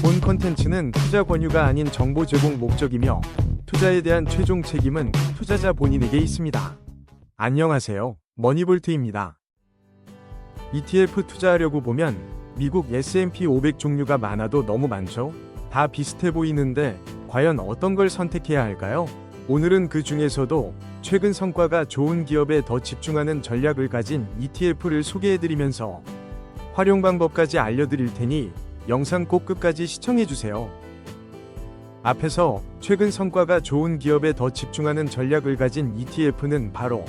본 콘텐츠는 투자 권유가 아닌 정보 제공 목적이며 투자에 대한 최종 책임은 투자자 본인에게 있습니다. 안녕하세요. 머니볼트입니다. ETF 투자하려고 보면 미국 S&P 500 종류가 많아도 너무 많죠? 다 비슷해 보이는데 과연 어떤 걸 선택해야 할까요? 오늘은 그 중에서도 최근 성과가 좋은 기업에 더 집중하는 전략을 가진 ETF를 소개해드리면서 활용 방법까지 알려드릴 테니 영상 꼭 끝까지 시청해주세요. 앞에서 최근 성과가 좋은 기업에 더 집중하는 전략을 가진 ETF는 바로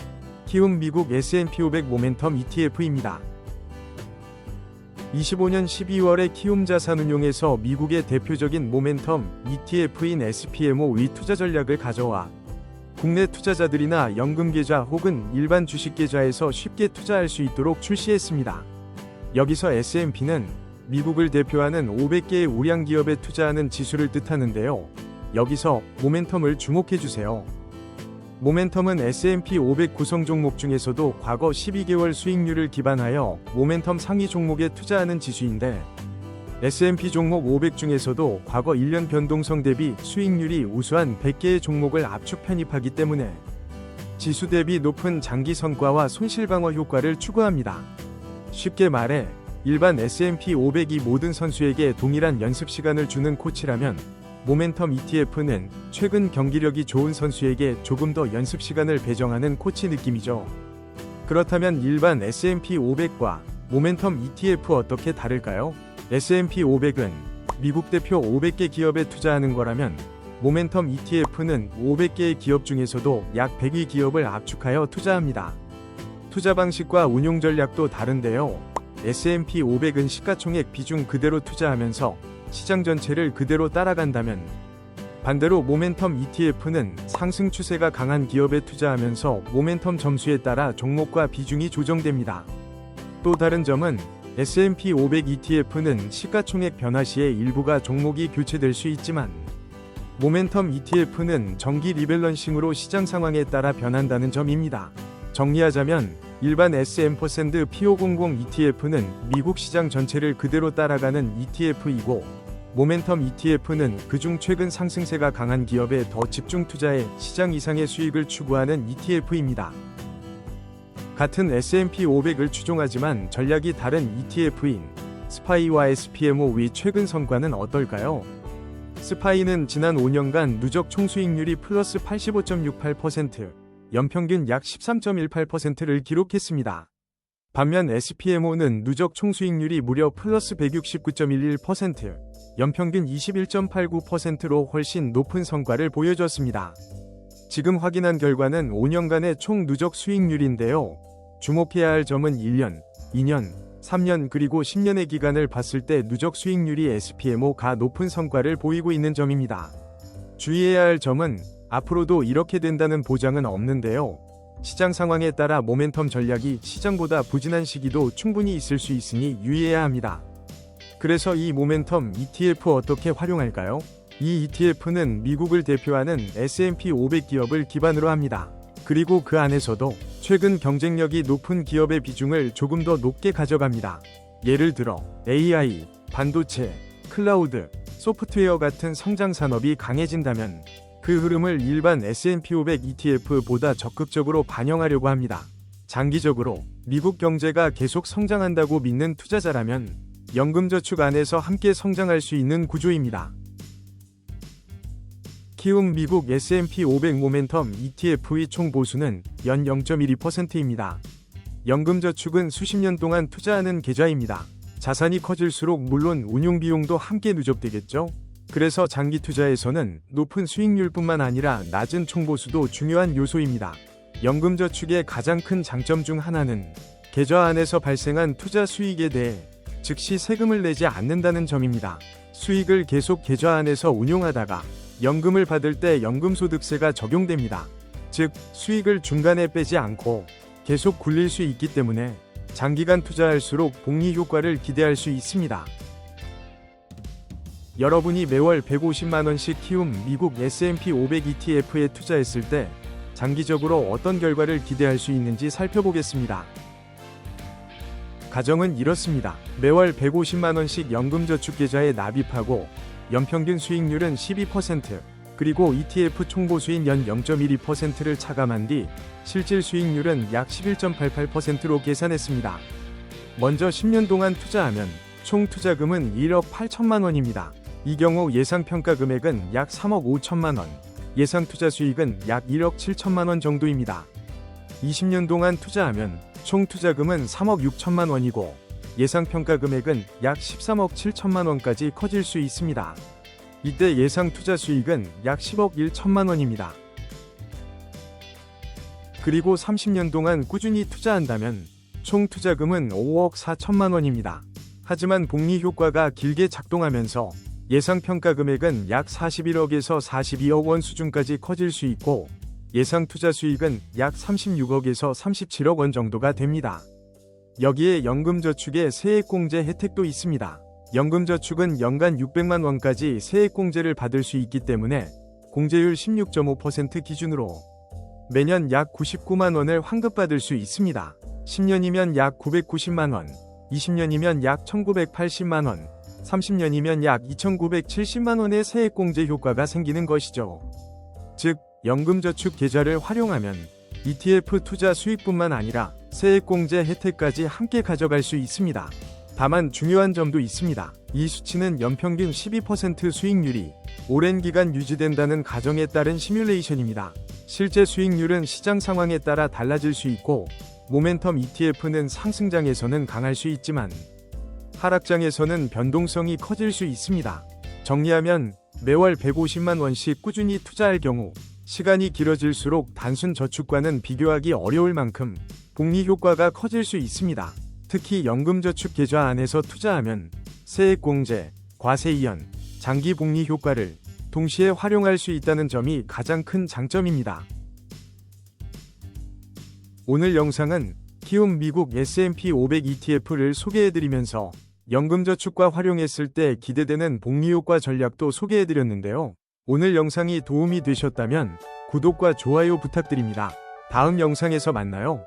키움 미국 S&P 500 모멘텀 ETF입니다. 25년 12월에 키움 자산운용에서 미국의 대표적인 모멘텀 ETF인 SPMO 위 투자 전략을 가져와 국내 투자자들이나 연금계좌 혹은 일반 주식계좌에서 쉽게 투자할 수 있도록 출시했습니다. 여기서 S&P는 미국을 대표하는 500개의 우량 기업에 투자하는 지수를 뜻하는데요. 여기서 모멘텀을 주목해주세요. 모멘텀은 S&P 500 구성 종목 중에서도 과거 12개월 수익률을 기반하여 모멘텀 상위 종목에 투자하는 지수인데 S&P 종목 500 중에서도 과거 1년 변동성 대비 수익률이 우수한 100개의 종목을 압축 편입하기 때문에 지수 대비 높은 장기 성과와 손실 방어 효과를 추구합니다. 쉽게 말해 일반 S&P 500이 모든 선수에게 동일한 연습 시간을 주는 코치라면 모멘텀 ETF는 최근 경기력이 좋은 선수에게 조금 더 연습 시간을 배정하는 코치 느낌이죠. 그렇다면 일반 S&P 500과 모멘텀 ETF 어떻게 다를까요? S&P 500은 미국 대표 500개 기업에 투자하는 거라면 모멘텀 ETF는 500개의 기업 중에서도 약 100위 기업을 압축하여 투자합니다. 투자 방식과 운용 전략도 다른데요. S&P 500은 시가총액 비중 그대로 투자하면서 시장 전체를 그대로 따라간다면 반대로 모멘텀 ETF는 상승 추세가 강한 기업에 투자하면서 모멘텀 점수에 따라 종목과 비중이 조정됩니다. 또 다른 점은 S&P 500 ETF는 시가총액 변화 시에 일부가 종목이 교체될 수 있지만 모멘텀 ETF는 정기 리밸런싱으로 시장 상황에 따라 변한다는 점입니다. 정리하자면 일반 S&P500 ETF는 미국 시장 전체를 그대로 따라가는 ETF이고 모멘텀 ETF는 그중 최근 상승세가 강한 기업에 더 집중 투자해 시장 이상의 수익을 추구하는 ETF입니다. 같은 S&P 500을 추종하지만 전략이 다른 ETF인 SPY와 SPMO 위 최근 성과는 어떨까요? SPY는 지난 5년간 누적 총수익률이 플러스 85.68%, 연평균 약 13.18%를 기록했습니다. 반면 SPMO는 누적 총수익률이 무려 플러스 169.11%, 연평균 21.89%로 훨씬 높은 성과를 보여줬습니다. 지금 확인한 결과는 5년간의 총 누적 수익률인데요. 주목해야 할 점은 1년, 2년, 3년 그리고 10년의 기간을 봤을 때 누적 수익률이 SPMO가 높은 성과를 보이고 있는 점입니다. 주의해야 할 점은 앞으로도 이렇게 된다는 보장은 없는데요. 시장 상황에 따라 모멘텀 전략이 시장보다 부진한 시기도 충분히 있을 수 있으니 유의해야 합니다. 그래서 이 모멘텀 ETF 어떻게 활용할까요? 이 ETF는 미국을 대표하는 S&P 500 기업을 기반으로 합니다. 그리고 그 안에서도 최근 경쟁력이 높은 기업의 비중을 조금 더 높게 가져갑니다. 예를 들어 AI, 반도체, 클라우드, 소프트웨어 같은 성장 산업이 강해진다면 그 흐름을 일반 S&P 500 ETF보다 적극적으로 반영하려고 합니다. 장기적으로 미국 경제가 계속 성장한다고 믿는 투자자라면 연금저축 안에서 함께 성장할 수 있는 구조입니다. 키움 미국 S&P 500 모멘텀 ETF의 총 보수는 연 0.12%입니다. 연금저축은 수십 년 동안 투자하는 계좌입니다. 자산이 커질수록 물론 운용비용도 함께 누적되겠죠? 그래서 장기 투자에서는 높은 수익률뿐만 아니라 낮은 총보수도 중요한 요소입니다. 연금저축의 가장 큰 장점 중 하나는 계좌 안에서 발생한 투자 수익에 대해 즉시 세금을 내지 않는다는 점입니다. 수익을 계속 계좌 안에서 운용하다가 연금을 받을 때 연금소득세가 적용됩니다. 즉, 수익을 중간에 빼지 않고 계속 굴릴 수 있기 때문에 장기간 투자할수록 복리 효과를 기대할 수 있습니다. 여러분이 매월 150만원씩 키움 미국 S&P 500 ETF에 투자했을 때 장기적으로 어떤 결과를 기대할 수 있는지 살펴보겠습니다. 가정은 이렇습니다. 매월 150만원씩 연금저축계좌에 납입하고 연평균 수익률은 12%, 그리고 ETF 총보수인 연 0.12%를 차감한 뒤 실질 수익률은 약 11.88%로 계산했습니다. 먼저 10년 동안 투자하면 총 투자금은 1억 8천만 원입니다. 이 경우 예상 평가 금액은 약 3억 5천만 원, 예상 투자 수익은 약 1억 7천만 원 정도입니다. 20년 동안 투자하면 총 투자금은 3억 6천만 원이고 예상 평가 금액은 약 13억 7천만 원까지 커질 수 있습니다. 이때 예상 투자 수익은 약 10억 1천만 원입니다. 그리고 30년 동안 꾸준히 투자한다면 총 투자금은 5억 4천만 원입니다. 하지만 복리 효과가 길게 작동하면서 예상 평가 금액은 약 41억에서 42억 원 수준까지 커질 수 있고 예상 투자 수익은 약 36억에서 37억 원 정도가 됩니다. 여기에 연금저축의 세액공제 혜택도 있습니다. 연금저축은 연간 600만 원까지 세액공제를 받을 수 있기 때문에 공제율 16.5% 기준으로 매년 약 99만 원을 환급받을 수 있습니다. 10년이면 약 990만 원, 20년이면 약 1980만 원, 30년이면 약 2970만 원의 세액공제 효과가 생기는 것이죠. 즉, 연금저축 계좌를 활용하면 ETF 투자 수익뿐만 아니라 세액공제 혜택까지 함께 가져갈 수 있습니다. 다만 중요한 점도 있습니다. 이 수치는 연평균 12% 수익률이 오랜 기간 유지된다는 가정에 따른 시뮬레이션입니다. 실제 수익률은 시장 상황에 따라 달라질 수 있고 모멘텀 ETF는 상승장에서는 강할 수 있지만 하락장에서는 변동성이 커질 수 있습니다. 정리하면 매월 150만 원씩 꾸준히 투자할 경우 시간이 길어질수록 단순 저축과는 비교하기 어려울 만큼 복리 효과가 커질 수 있습니다. 특히 연금저축 계좌 안에서 투자하면 세액공제, 과세이연, 장기 복리 효과를 동시에 활용할 수 있다는 점이 가장 큰 장점입니다. 오늘 영상은 키움 미국 S&P 500 ETF를 소개해드리면서 연금저축과 활용했을 때 기대되는 복리 효과 전략도 소개해드렸는데요. 오늘 영상이 도움이 되셨다면 구독과 좋아요 부탁드립니다. 다음 영상에서 만나요.